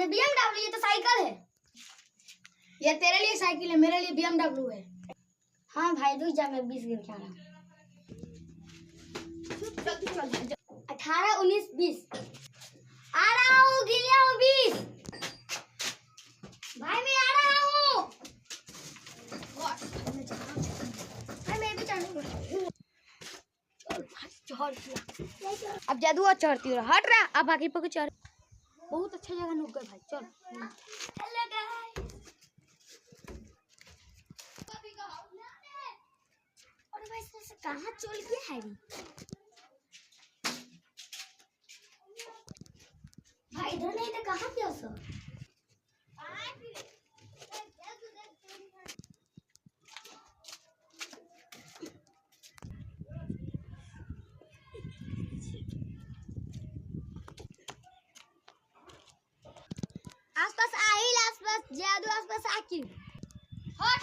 ये BMW, ये तो साइकिल है। ये तेरे लिए साइकिल है, मेरे लिए BMW है। हाँ भाई रुक जा, मैं 20 गिन के आ रहा हूँ। 18, 19, 20 आ रहा हूँ, गिन लिया हूँ 20। भाई मैं आ रहा हूँ। भाई मैं भी चढ़ूंगा। अब जादू और चढ़ती रहा, हट रहा, अब आगे पकड़ चढ़। बहुत अच्छा जगह रुक गए भाई, चल। हेलो गाइस, अरे भाई से कहाँ चल गया है भाई? इधर नहीं तो कहाँ गया सब? आसपास आहिल, आसपास जादू, आसपास आकिल। हट